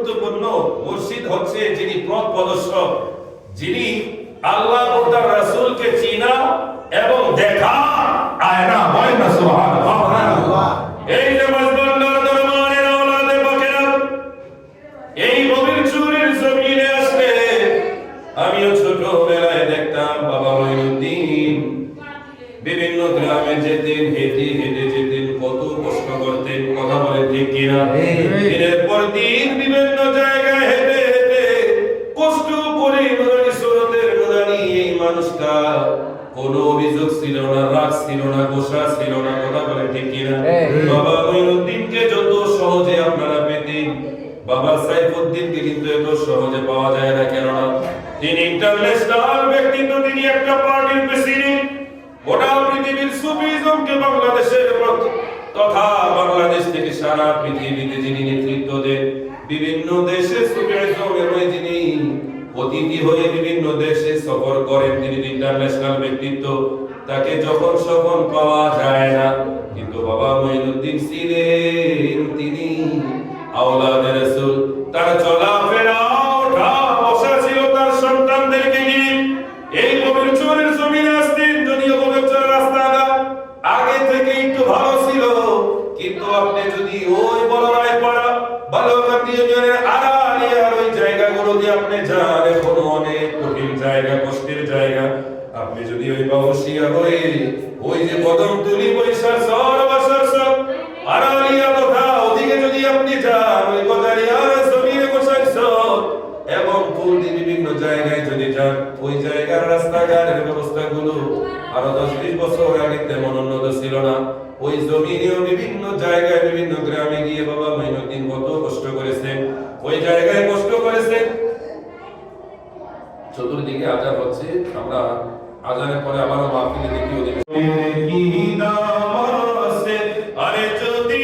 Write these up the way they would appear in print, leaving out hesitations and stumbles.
গুরুত্বপূর্ণ মুর্শিদ হচ্ছে যিনি পথ প্রদর্শক, যিনি আল্লাহ ও তার রাসূলকে চিনা এবং দেখা আয়না। বলেন না সুবহানাল্লাহ। এই যে মাসবান্দার দরবারের আওলাদে পাকেরা এই গভীর চুরির জমিনে আসলে আমিও ছোটবেলায় দেখতাম বাবা মঈনুদ্দিন বিভিন্ন গ্রামে যেতেন, হেঁটে হেঁটে যেতেন, কত কষ্ট করতেন। কথা বলে ঠিক কিনা? দিনের পর দিন বিভিন্ন জায়গায় হেঁটে হেঁটে কষ্ট করে নুরানি সুরতের নুরানি এই মানুষটা কোনো অভিযোগ ছিল না, রাগ ছিল না, গোসা ছিল না। কথা বলে ঠিক কিনা? বাবা মঈনুদ্দিনকে যত সহজে আপনারা পেতেন, বাবা সাইফুদ্দিনকে কিন্তু এত সহজে পাওয়া যায় না। কেননা তিনি ইন্টারন্যাশনাল ব্যক্তিত্ব, তিনি একটা পার্টির প্রেসিডেন্ট। গোটা পৃথিবীর সুফিজমকে বাংলাদেশের তথা বাংলাদেশ থেকে সারা পৃথিবীতে যিনি নেতৃত্ব দেন, বিভিন্ন দেশে সুফিজমের যিনি অতিথি হয়ে বিভিন্ন দেশে সফর করেন, তিনি ইন্টারন্যাশনাল ব্যক্তিত্ব। তাকে যখন সখন পাওয়া যায় না, কিন্তু বাবা মঈনুদ্দিন ছিলেন তিনি আওলাদে রাসূল। তার চলাফেরা ওঠা বসা ছিল তার সন্তানদেরকে নিয়ে। এই গভীর চরের জমিনে আসতেন, যদিও গভীর চরের রাস্তাঘাট আগে থেকে একটু ভালো ছিল, কিন্তু আপনি যদি ওই বলরায় পাড়া বালুরঘাট ইউনিয়নের আড়ালিয়ার ওই জায়গাগুলো দিয়ে আপনি যান, এখনো অনেক কঠিন জায়গা, কষ্টের জায়গা। আপনি যদি ওই বাউসিয়া হয়ে ওই যে কদমতলী বৈশাখ শহর বাসার সব আড়ালিয়া কথা ওদিকে যদি আপনি যান, ওই গদারিয়ার জমিনে বসাইছ এবং ফুলদি বিভিন্ন জায়গায় যদি যান, ওই জায়গার রাস্তাঘাটের ব্যবস্থাগুলো আরো 10-20 বছর আগে তেমন উন্নত ছিল না। ওই জমিনেও বিভিন্ন জায়গায় বিভিন্ন গ্রামে গিয়ে বাবা মঈনুদ্দিন কত কষ্ট করেছেন, ওই জায়গায় কষ্ট করেছেন। চতুর্দিকে আজান হচ্ছে, আমরা আজানের পরে আবারও মাহফিলে দেখি ওদের কি নাম আছে। আরে যদি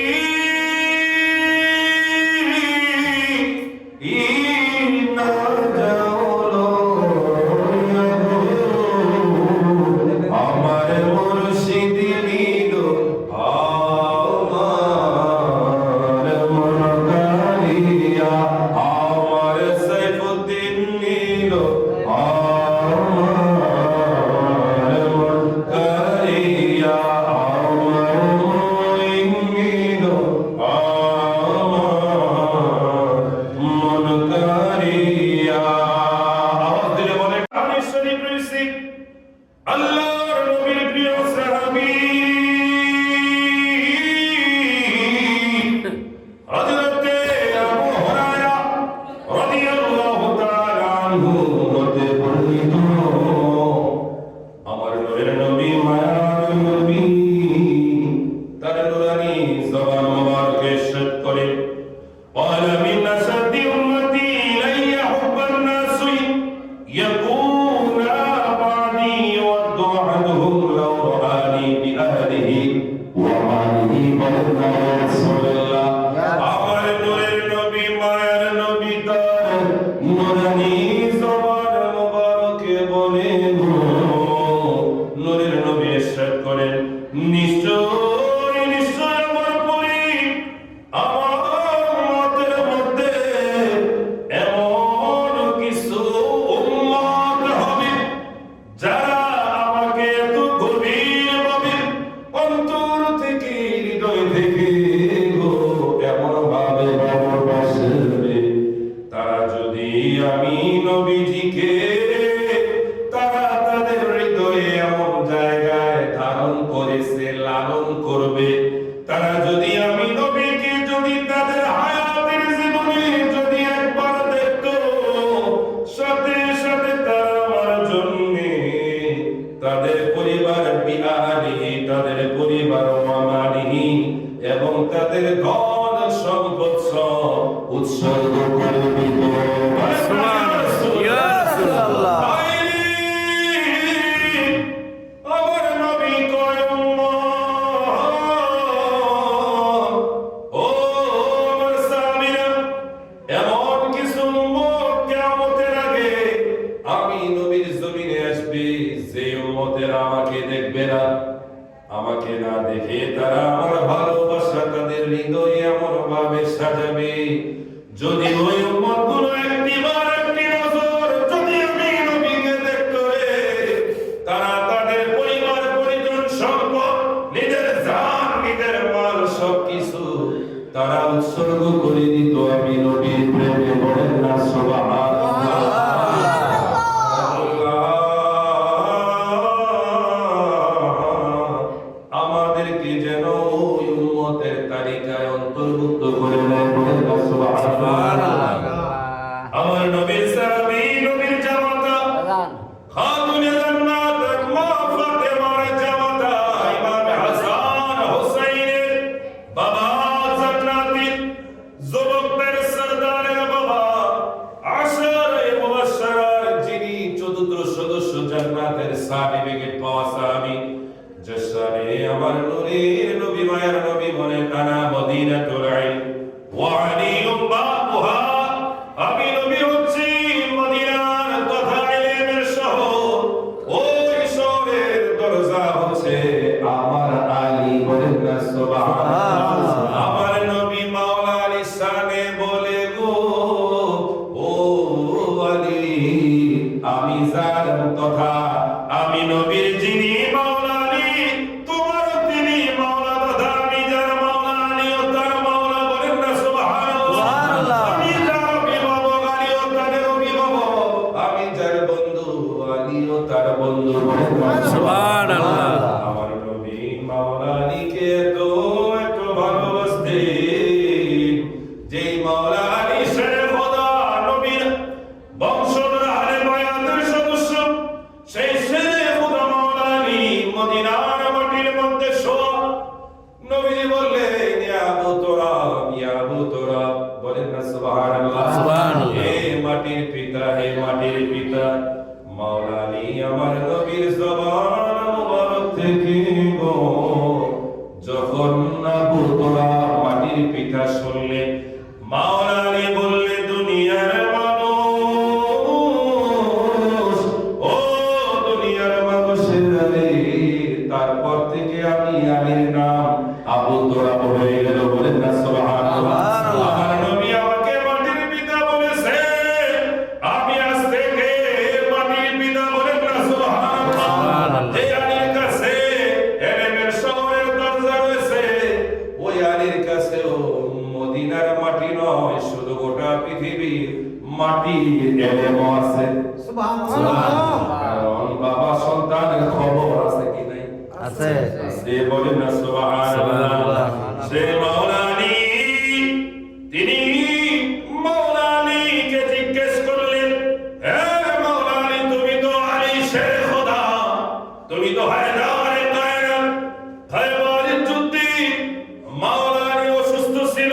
যদি ওই উম্মতগুলো একটিবার একটি নজর যদি আমি নবীকে দেখতো রে, তারা তাদের পরিবার পরিজন সম্পদ নিজের জান নিজের মাল সবকিছু তারা উৎসর্গ করে দিত আমি নবীর প্রেমে। বলেন না সুবহানাল্লাহ। আমাদেরকে যেন ওই উম্মতের তালিকায় অন্তর্ভুক্ত করে নেয়। বলেন না সুবহানাল্লাহ। আমার নবীর সাহাবী নবীর জামাতা খাতুনে জান্নাত মা ফাতেমার জামাতা ইমাম হাসান হুসাইনের বাবা জান্নাতীর যুবকদের সরদারের বাবা আশারে মুবাশশারার যিনি চতুর্থ সদস্য জান্নাতের সাহাবীকে পাওয়া সাহাবী জশানে আমার নূরের নবী মায়ের নবী বলেন আনা মদিনাতুল ইলম ওয়া আলিয়ুম বাবুহা। আমি নবী হচ্ছি মদিনার তথা ইলমের শহর, ওই শহরের দরজা হচ্ছে আমার আলী। বলেন না সুবহানাল্লাহ। আমার নবী মাওলা আলী শানে বলে গো ও আলী, আমি জান তথা আমি নবীর যিনি মাওলা আলী তোমার তিনি মাওলা তথা আমি যার মাওলা আলীও তার মাওলা। বলেন না সুবহানাল্লাহ। আমি যার অভিভাবক আলীও তাদের অভিভাবক, আমি যার বন্ধু আলীও তার বন্ধু। বলেন না সুবহানাল্লাহ। আমার নবী মাওলা আলীকে তো এত ভালোবাসতেন যেই মাওলা আলী শেরে খোদা নবীর বংশধর আলে বায়াতের সদস্য, সেই শেরে খোদা মাওলা আলী মদিনার মাটির মধ্যে শোয়া। নবীজি বললেন ইয়া আবু তুরাব, ইয়া আবু তুরাব। বলেন না সুবহানাল্লাহ। হে মাটির পিতা, হে মাটির পিতা। মাওলা আলী আমার নবীর জবান মুবারক থেকে গো যখন আবু তুরাব মাটির পিতা শুনলেন, মাওলা আলী বললেন দুনিয়ার মানুষ, ও দুনিয়ার মানুষের রে, তারপর থেকে আমি আলীর নাম আবু তুরাব হয়ে গেল। বলেন না সুবহানাল্লাহ। আমার নবী আমাকে মাটির পিতা বলেছে, আমি আজ থেকে মাটির পিতা। বলেন না সুবহানাল্লাহ। যে আলীর কাছে ইলমের শহরের দরজা রয়েছে, ওই আলীর কাছেও মদিনার মাটি নয় শুধু গোটা পৃথিবীর মাটির ইলমও আছে। সুবহানাল্লাহ। কারণ বাবা সন্তানের খবর আছে কি নাই? আছে। বলেন না সুবহানাল্লাহ। সে মাওলা আলী, তিনি মাওলা আলীকে জিজ্ঞেস করলেন, হে মাওলা আলী, তুমি তো আলী শেরে খোদা, তুমি তো হায়দারে কায়নাত। খায়বারের যুদ্ধে মাওলা আলী অসুস্থ ছিল,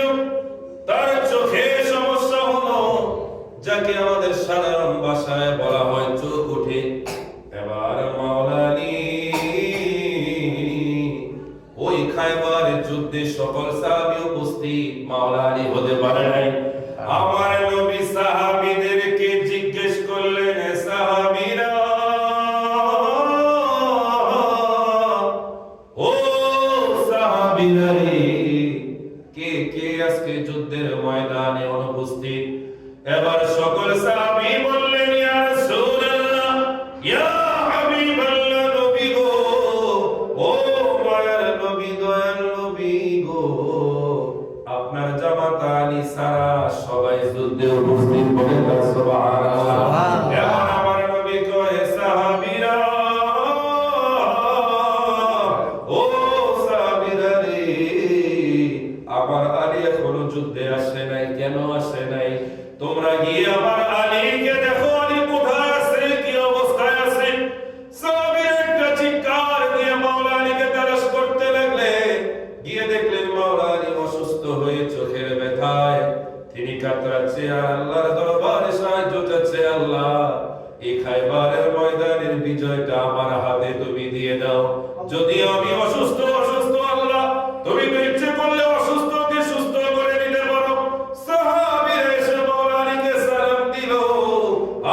তার চোখে সমস্যা হলো, যাকে আমাদের সাধারণ ভাষায় বলা হয় চোখ ওঠে। এবার মাওলা আলী ওই খায়বারের যুদ্ধে সকল সাহাবী উপস্থিত, মাওলা আলী হতে পারে নাই। আমার নবী সাহাবীদেরকে জিজ্ঞেস করলেন, সাহাবীরা ও সাহাবীরা রে, কে কে আজকে যুদ্ধের ময়দানে অনুপস্থিত? এবার সকল সাহাবী বললেন, ইয়া রাসূলুল্লাহ, ইয়া হাবিবাল্লাহ, নবী গো, ও মায়ার নবী, দয়াল নবী গো, আপনার জামাতা আলী সারা সবাই যুদ্ধে উপস্থিত। বলেন না সুবহানাল্লাহ। এবার আমার নবী কয়, সাহাবীরা ও সাহাবীরা রে, আমার আলী এখনো যুদ্ধে আসে নাই। কেন আসে নাই? তোমরা গিয়ে আমার আলীকে দেখো, আলী কোথায় আছে, কি অবস্থায় আছে। সাহাবীরা একটা চিৎকার দিয়ে মাওলা আলীকে তালাশ করতে লাগলে, গিয়ে দেখলেন মাওলা আলী অসুস্থ হয়ে চোখের ব্যথায় তিনি কাতরাচ্ছে আর আল্লাহর দরবারে সাহায্য চাচ্ছে। আল্লাহ, এই খায়বারের ময়দানের বিজয়টা আমার হাতে তুমি দিয়ে দাও। যদি আমি অসুস্থ আল্লাহ, তুমি তো ইচ্ছে করলে অসুস্থকে সুস্থ করে দিতে পারো। সাহাবীরা এসে মাওলা আলীকে সালাম দিল,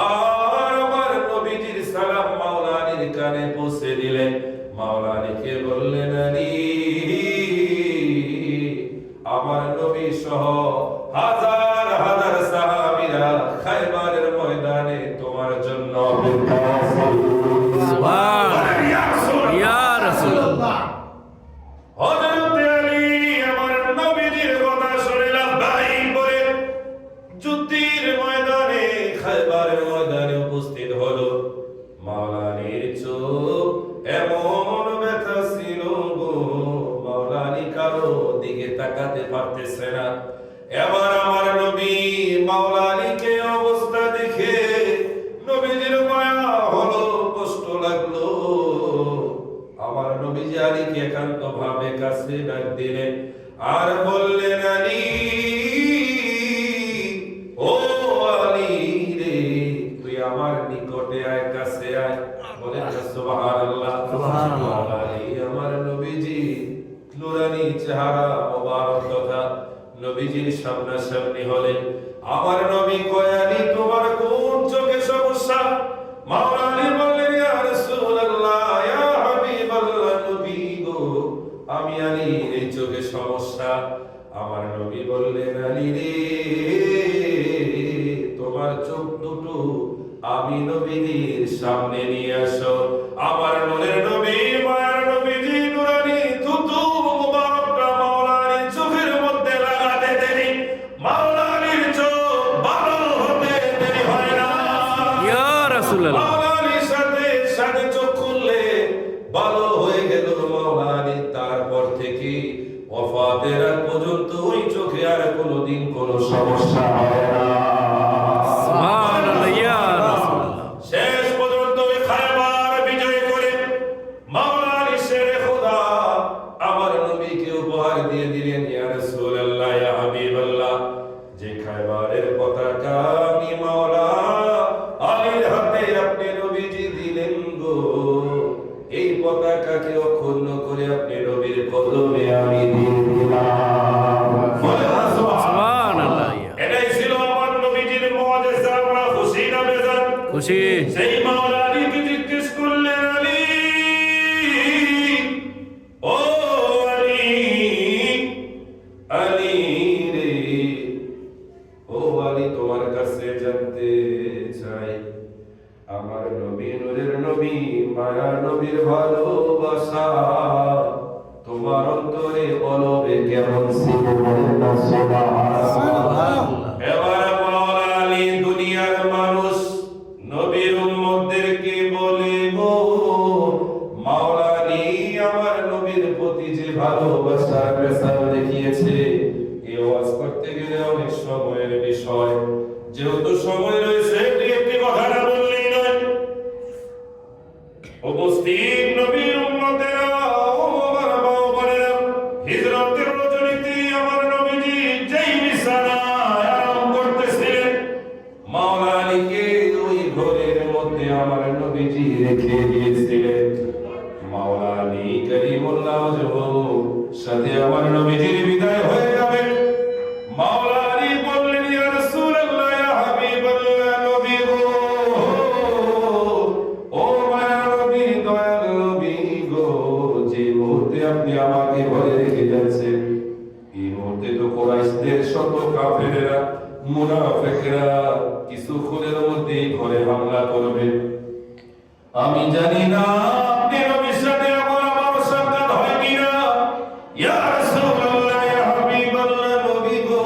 আর আমার নবীজির সালাম মাওলা আলীর কানে পৌঁছে দিলেন। মাওলা আলীকে বললেন, আলী, আমার নবী সহ হাজার হাজার খায়বারের ময়দানে তোমার জন্য অপেক্ষা আছে। সুবহান ইয়া রাসূলুল্লাহ। ইয়া রাসূলুল্লাহ। হযরত আলী আমার নবীজির কথা শুনে লাব্বাইক বলে যুদ্ধের ময়দানে খায়বারের ময়দানে উপস্থিত হলো। মাওলা আলীর চোখ এমন ব্যথা ছিল গো, মাওলা আলী কারো দিকে তাকাতে পারতেছে না। এবার আমার নবী মাওলা আলীকে অবস্থা দেখে নবীজির মায়া হলো, কষ্ট লাগলো। আমার নবীজি আলীকে একান্ত ভাবে কাছে ডাক দিলেন আর বললেন, আলী, ও আলী রে, তুই আমার নিকটে আয়, কাছে আয়। বলেন সুবহানাল্লাহ। সুবহানাল্লাহ। আলী আমার নবীজি নুরানি চেহারা মোবারক তথা নবীজির সামনাসামনি হলেন। আমার নবী কয়, আলী, তোমার কোন চোখে সমস্যা? মাওলা আলী বললেন, ইয়া রাসূলুল্লাহ, ইয়া হাবিবাল্লাহ, নবী গো, আমি আলী এই চোখে সমস্যা। আমার নবী বললেন, আলী রে, তোমার চোখ দুটো আমি নবীর সামনে নিয়ে আসো। আমার নূরের নবী মায়ার নবীজি নুরানি থুতু মুবারকটা মাওলা আলীর চোখের মধ্যে লাগাতে দেরি। মাওলা আলীর চোখ ভালো হতে দেরি হয় না। ইয়া রাসূলুল্লাহ। মাওলা আলীর সাথে সাথে চোখ খুললে ভালো হয়ে গেল মাওলা আলী। তারপর থেকে ওয়াফাতের আগ পর্যন্ত ওই চোখে আর কোনোদিন কোনো সমস্যা হয় না। সুবহানাল্লাহ ইয়া রাসূলুল্লাহ। শেষ পর্যন্ত ওই খায়বার বিজয় করে মাওলা আলী শেরে খোদা আমার নবীকে উপহার দিয়ে দিলেন। ইয়া রাসূলুল্লাহ, ইয়া হাবিবাল্লাহ, যে খায়বারের পতাকা আমি মাওলা আলীর হাতে আপনি নবীজি দিলেন গো, এই পতাকাকে অক্ষুণ্ণ করে আপনি নবীর কদমে আমি দিয়ে দিলাম। বলেন না সুবহানাল্লাহ ইয়া। এটাই ছিল আমার নবীজির মুআজিজা। আমরা খুশি না বেজার? খুশি। সেই মাওলা আলীকে জিজ্ঞেস করলেন, আলী, ও আলী, আলী রে, ও আলী, তোমার কাছে জানতে চাই আমার নবী নূরের নবী মায়ার নবীর ভালোবাসা তোমার অন্তরে অলবে কেমন ছিল? বলেন না সুবহানাল্লাহ। এবার মাওলা আলী দুনিয়ার মানুষ নবীর উম্মতদেরকে বলে, গো মাওলা আলী আমার নবীর প্রতি যে ভালোবাসার পেশাল দেখিয়েছে, এই ওয়াজ করতে গেলে অনেক সময়ের বিষয়। যেহেতু সময় রয়েছে, একটি কথা না বললেই নয়। উপস্থিত নবীর উম্মতেরা, ও আমার মা ও বোনেরা, হিজরতের রজনীতে আমার নবীজি যেই বিছানায় আরাম করতেছিলেন, মাওলা আলীকে ওই ঘরের মধ্যে আমার নবীজি রেখে দিয়েছিলেন। মাওলা আলী কারীমুল্লাহ ওয়াজহুর সাথে আমার নবীজির বিদায় হয়ে যাবে। মাওলা আলী বললেন, ইয়া রাসূলুল্লাহ, ইয়া হাবিবাল্লাহ, নবী গো, ও মায়ার নবী, দয়াল নবী গো, যে মুহূর্তে আপনি আমাকে ঘরে রেখে যাচ্ছেন, এই মুহূর্তে তো কুরাইশদের শত কাফেরেরা, মুনাফিকরা কিছুক্ষণের মধ্যেই ঘরে হামলা করবে। আমি জানি না আপনি নবীর সাথে আমার সাক্ষাৎ হয় কিনা। ইয়া রাসূলুল্লাহ, ইয়া হাবিবাল্লাহ, নবী গো,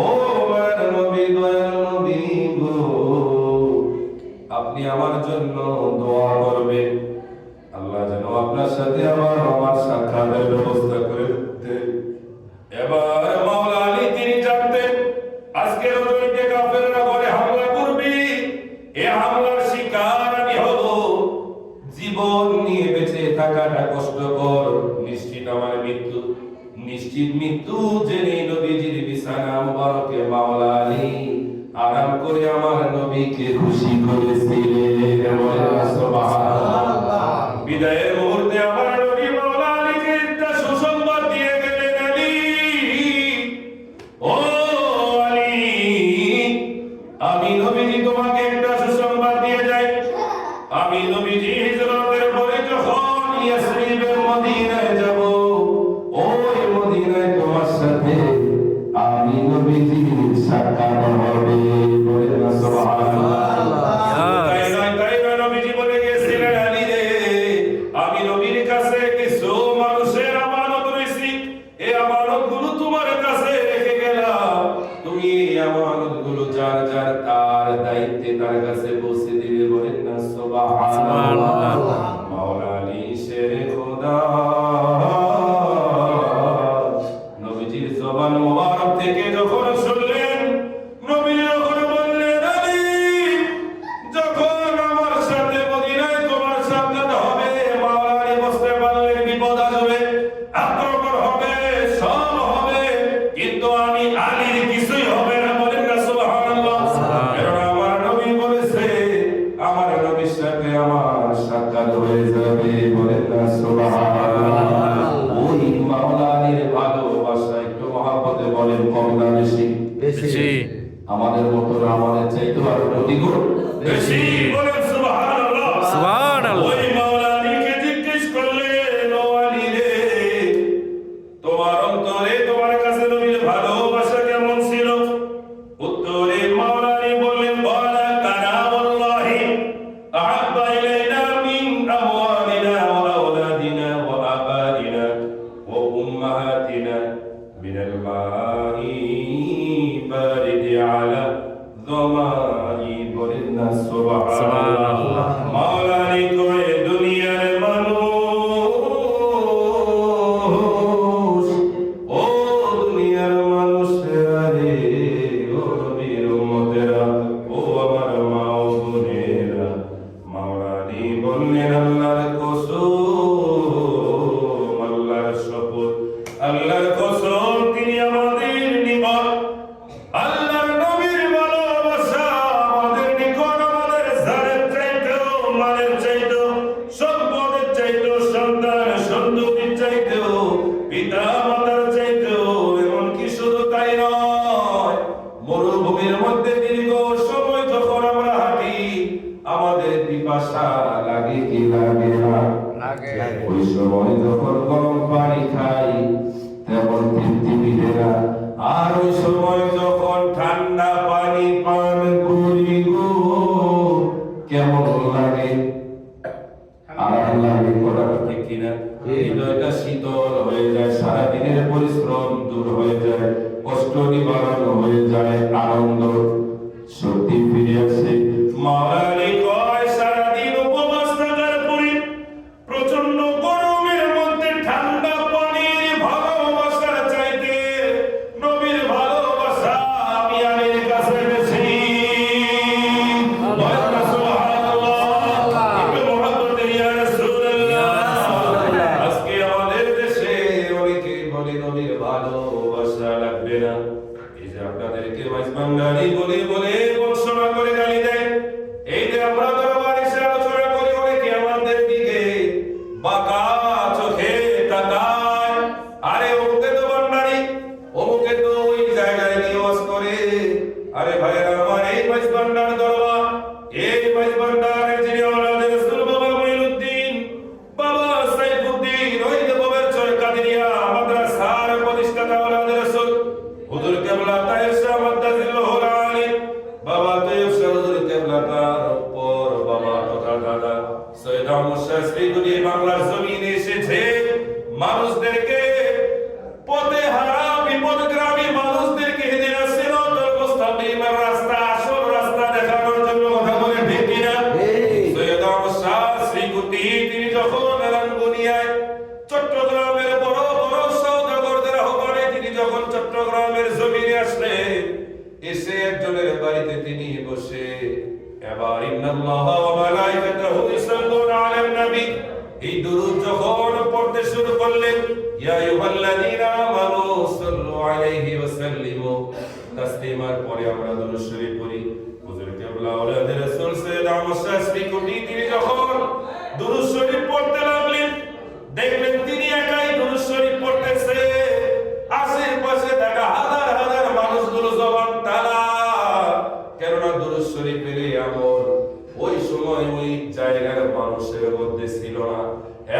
ও মায়ার নবী, দয়াল নবী গো, আপনি আমার জন্য দোয়া করবেন, আল্লাহ যেন আপনার সাথে আমার সাক্ষাতের ব্যবস্থা করে দেন। এবার মাওলা আলী তিনি জানতেন আজকে রজনীতে কাফেররা ঘরে হামলা করবে, এ হামলার শিকার আমি হব। জীবন নিয়ে বেঁচে থাকাটা কষ্টকর, নিশ্চিত আমার মৃত্যু, নিশ্চিত মৃত্যু জেনে নবীজির বিছানা মুবারকে মাওলা আলী আরাম করে আমার নবীকে খুশি করেছিলেন। সুবহানাল্লাহ। বিদায়ের মুহূর্তে আমার নবী মাওলা আলীকে একটা সুসংবাদ দিয়ে গেলেন, আলী, ও আলী, আমি নবীজি তোমাকে একটা সুসংবাদ দিয়ে যাই। আমি নবীজি হিজরতের পরে যখন ইয়াসরিবের মদিনায় যাব, ওই মদিনায় তোমার সাথে আমি নবীজির সাক্ষাৎ হবে। বলে আমানতগুলো যার যার তার দায়িত্বে তার কাছে পৌঁছে দিবে, বলেন না সুবহানাল্লাহ। মাওলা আলী শেরে খোদা নবীজির জবান মোবারক থেকে যখন শুনলেন, নবী যখন বললেন, আলী যখন আমার সাথে মদিনায় তোমার সাক্ষাৎ হবে, মাওলা আলী বুঝতে পারলেন বিপদ আসবে, আক্রমণ হবে, সব হবে, কিন্তু আমি আলীর কিছুই হবে না, বলেন না সুবহানাল্লাহ। কারণ আমার নবী বলেছে আমার নবীর সাথে আমার সাক্ষাৎ হয়ে যাবে, বলেন না সুবহানাল্লাহ। ওই মাওলা আলীর ভালোবাসা একটু মহব্বতে বলেন কম না বেশি? জি। আমাদের মতো না, আমাদের চাইতে আরো কোটি গুণ বেশি, বলেন সুবহানাল্লাহ। সুবহানাল্লাহ। ওই মাওলা আলীকে জিজ্ঞেস করলেন, ও আলী রে, তোমার অন্তরে তোমার কাছে নবীর ভালোবাসা কেমন ছিল? উত্তরে মাওলা আলী বললেন, ওয়ালা কানা ওয়াল্লাহি আহাব্বা ইলাইনা মিন আমওয়ালিনা ওয়া আওলাদিনা ওয়া আবাইনা ওয়া উম্মাহাতিনা মিনাল মাই বারিদি আলা যমাই, বলেন না সুবহানাল্লাহ। মাওলা আলী কয়, দুনিয়ার মানুষ, ও দুনিয়ার মানুষেরা রে, ও নবীর উম্মতেরা, ও আমার মা ও বোনেরা, মাওলা আলী বললেন, আল্লাহর কসম, আল্লাহর শপথ, আল্লাহর কসম, তিনি আমাদের নিকট, আল্লাহর নবীর ভালোবাসা আমাদের নিকট আমাদের জানের চাইতেও, মালের চাইতেও, সম্পদের চাইতেও, সন্তান সন্ততির চাইতেও, পিতা মাতার চাইতেও, এমনকি শুধু তাই নয়, মরুভূমির মধ্যে দীর্ঘ সময় যখন আমরা হাঁটি, আমাদের পিপাসা লাগে কি লাগে না? ওই সময় যখন গরম পানি খাই তেমন তৃপ্তি মিলে না, আর ওই সময় যখন ঠান্ডা পানি পান করি গো কেমন লাগে, আরাম লাগে, কথা ঠিক কিনা? হৃদয়টা শীতল হয়ে যায়, সারাদিনের পরিশ্রম দূর হয়ে যায়, কষ্ট নিবারণ হয়ে যায়, আনন্দ শক্তি ফিরে আসে। মাওলা আলী কয়, সারাদিন উপবাস থাকার পরে প্রচন্ড গরমের মধ্যে ঠান্ডা পানির ভালোবাসার চাইতে নবীর ভালোবাসা আমি আলীর কাছে বেশি, বলেন না সুবহানাল্লাহ। একটু মহব্বতে ইয়া রাসূলুল্লাহ। আজকে আমাদের দেশে অনেকে বলে নবীর ভালোবাসা লাগবে না, এই যে আপনাদেরকে মাইজবান্ডারি বলে বলে বর্ষণা করে গালি দেয়, এই যে আমরা দরবারে এসে আলোচনা করি, অনেকে আমাদের দিকে বাঁকা চোখে তাকায়, আরে অমুকে তো ভান্ডারি, অমুকে তো ওই জায়গায় নিবাস করে। আরে ভাইরা আমার, এই মাইজবান্ডার দরবার, এই মাইজবান্ডারের যিনি আওলাদে রাসূল বাবা মুঈনুদ্দিন, বাবা সাইফুদ্দিন, ওই যে বাবার চয় কাদেরিয়া মাদ্রাসার প্রতিষ্ঠাতা আওলাদে রাসূল হুজুর কেবলা তায়েব শাহ মাদ্দাজিল্লাহুল আলী, বাবা তায়েব শাহ হুজুর কেবলা তার উপর বাবা তথা দাদা সৈয়দ আহমদ শাহ শ্রীগুলি বাংলার জমিনে এসেছে মানুষদেরকে, পথে হারা বিপদগ্রামী মানুষদেরকে হিদায়াত সিরাতাল মুস্তাকিমের রাস্তা, আসল রাস্তা দেখানোর জন্য, কথা বলে ঠিক কিনা? সৈয়দ আহমদ শাহ শ্রীগুলি তিনি যখন রাঙ্গুনিয়ায় চট্টগ্রামের বড় বড় সওদাগরদের আহ্বানে তিনি যখন চট্টগ্রামের জমিনে আসলেন, এসে একজনের বাড়িতে তিনি বসে এবার ইন্নাল্লাহ ওয়া মালাইকাতাহু ইউসাল্লুনা আলান নবী এই দুরূদ যখন পড়তে শুরু করলেন, ইয়া আইয়ুহাল্লাযীনা আমানু সাল্লু আলাইহি ওয়া সাল্লিমু তাসলিমার পরে আমরা দুরূদ শরীফ পড়ি। হুজুর কেবলা আওলাদে রাসূল সৈয়দ আহমদ শাহ শ্রীকুটি তিনি যখন দুরূদ শরীফ পড়তে লাগলেন, দেখলেন তিনি একাই দুরূদ শরীফ পড়তেছে, আশেপাশে থাকা হাজার হাজার মানুষগুলো জবান তালা, কেননা দুরূদ শরীফের আমল ওই সময় ওই জায়গার মানুষের মধ্যে ছিল না।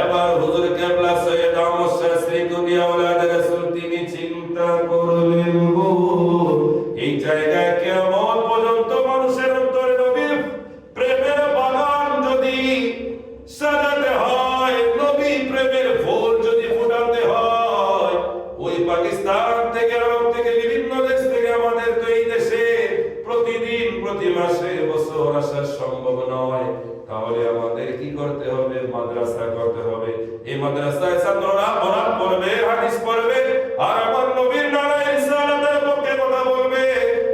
এবার হুজুর কেবলা সৈয়দ আহমদ শাহ শ্রীকুটি আওলাদে রাসূল তিনি চিন্তা করলেন, গো এই জায়গায় কেমন পর্যন্ত মানুষের অন্তরে নবীর প্রেমের বাগান যদি সাজাতে হয়, নবী প্রেমের ফুল প্রতি মাসে বছর আসা সম্ভব নয়, তাহলে আমাদের কি করতে হবে? মাদ্রাসা করতে হবে। এই মাদ্রাসায় ছাত্ররা কোরআন পড়বে, হাদিস পড়বে, আর আমার নবীর নারায়ে রিসালাতের পক্ষে কথা বলবে,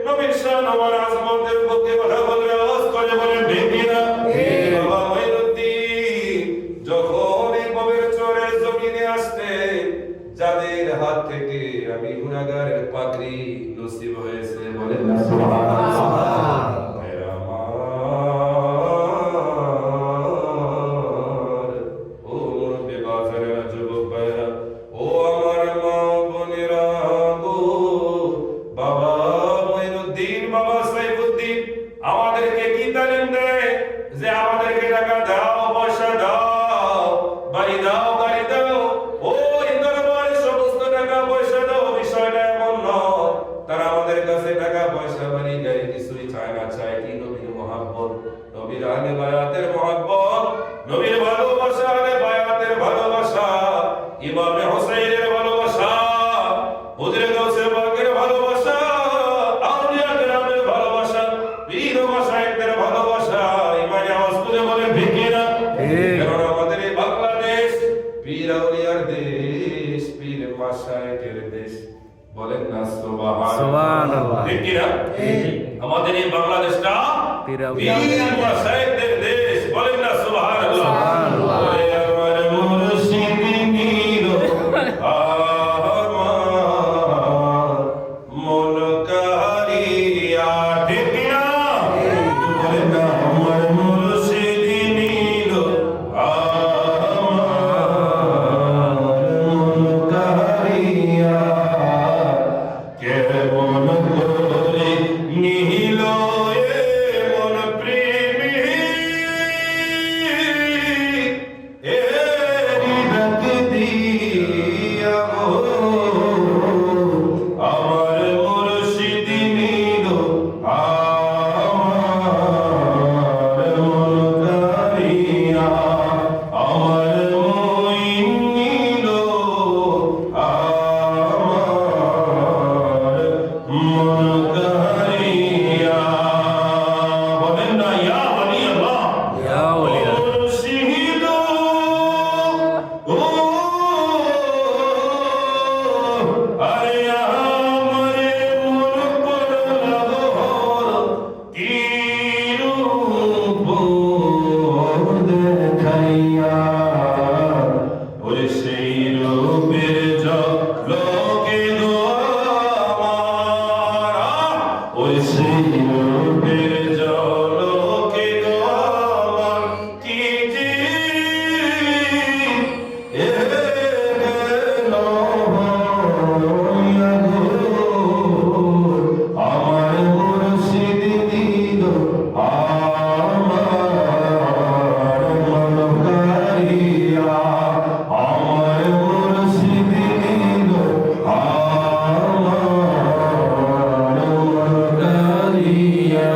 নবীর শান ও আজমতের পক্ষে কথা বলবে। আওয়াজ করে বলেন ঠিক কিনা? বাবা মঈনুদ্দিন যখন এই কবের চরের জমিনে আসতে, যাদের হাত থেকে আমি গুনাহগারের পাকড়ি নসিব হয়েছে, বলেন না সুবহানাল্লাহ। ও মুরব্বি বাজারের যুবক ভাইরা, ও আমার মা বোনেরা গো, বাবা মঈনুদ্দিন, বাবা সাইফুদ্দিন আমাদেরকে কি তালিম দেয়? যে আমাদেরকে টাকা দাও, পয়সা দাও, বাড়ি দাও, গাড়ি দাও, ওই দরবারে সমস্ত টাকা পয়সা দাও, বিষয়টা এমন নয়। তারা আমাদের কাছে টাকা পয়সা, বাড়ি গাড়ি কিছুই চায় না, চায় কি? নবীর মহব্বত, নবীর আহলে বায়াতের মহব্বত, নবীর ভালোবাসা, আহলে বায়াতের ভালোবাসা, ইমামে হোসেনের ভালোবাসা, হুজুরে গাউসে পাকের ভালোবাসা, আউলিয়া কেরামের ভালোবাসা, পীর ও মাশায়েখদের ভালোবাসা। ইমানে আওয়াজ তুলে বলেন ঠিক কিনা? কারণ আমাদের এই বাংলাদেশ পীর আউলিয়ার দেশ, পীর মাশায়েখের দেশ, বলেন না সুবহানাল্লাহ। ঠিক কিনা? আমাদের এই বাংলাদেশটা পীর পীর মাশায়েখদের দেশ, বলেন না সুবহানাল্লাহ। ওরে আমার মুর্শিদিনীর আমার মন কারিয়া, ঠিক কিনা? বলেন না আমার মুর্শিদিনীর আমার মন কারিয়া, কেমন করে নিহিল মন প্রেমী, এরি ডাক দিয়া গো, আমার মুর্শিদিনীর আমার মন কারিয়া, আমার মঈন আমার মন কারিয়া, বলেন না ইয়া ওলি আল্লাহ, ইয়া ওলি আল্লাহ। মুর্শিদ ও আরে আমারে মন করলা গো, কি রূপ দেখাইয়া, ওরে সেই রূপের ঝলকে গো আমার, ওরে সেই রূপের ঝলকে গো আমার, কি যে এলো হইয়া গো, আমার মুর্শিদ দিল আমার মন কারিয়া, আমার মুর্শিদ দিল আমার মন কারিয়া।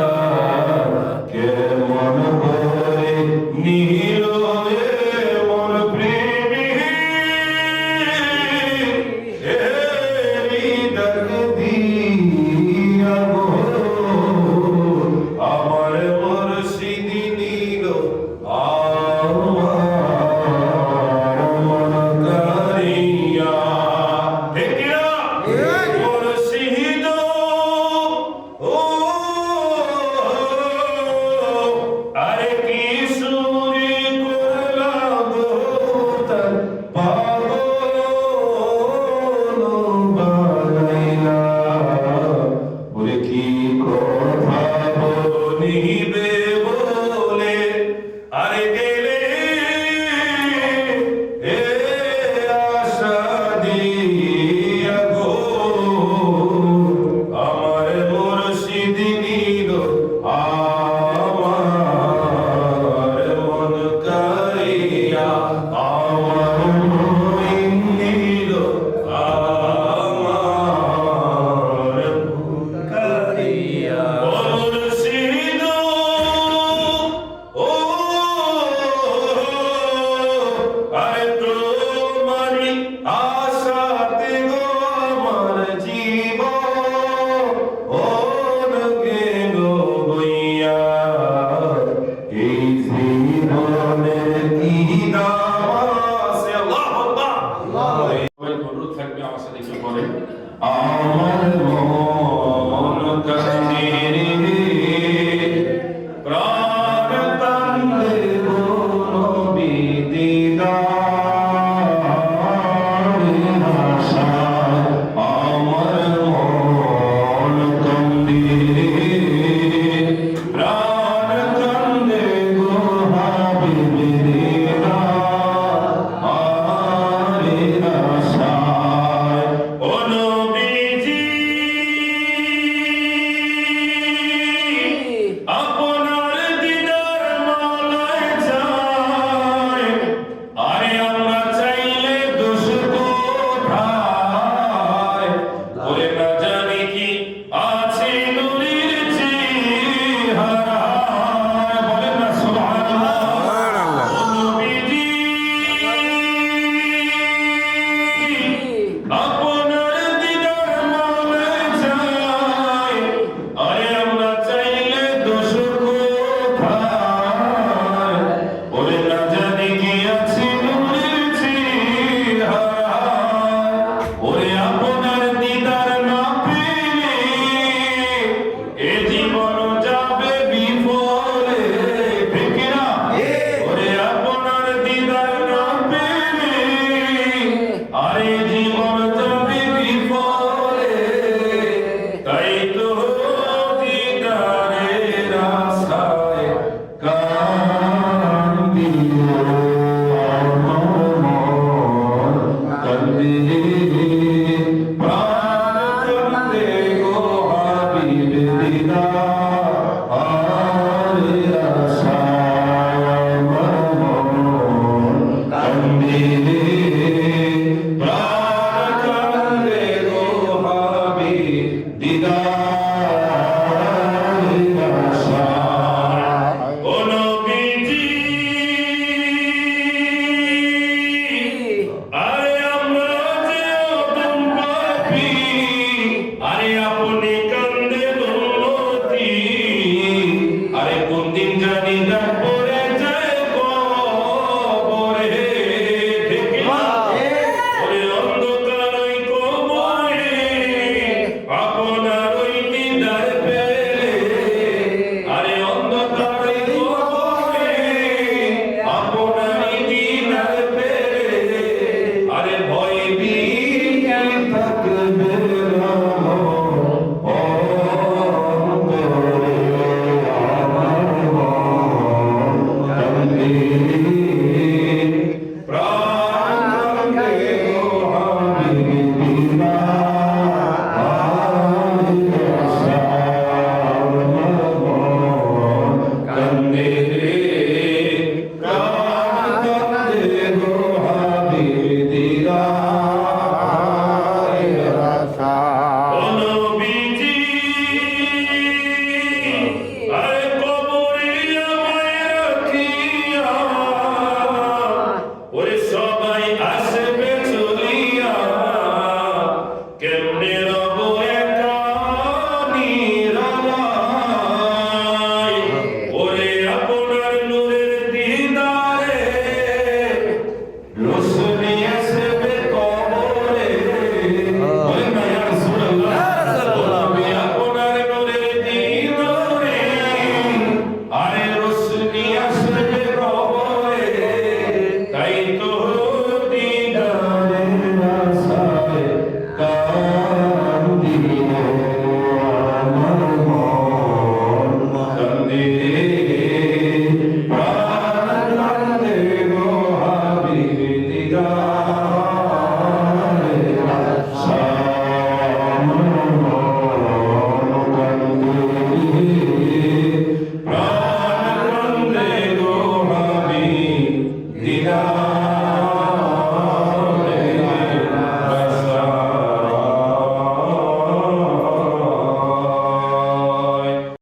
আলহামদুলিল্লাহ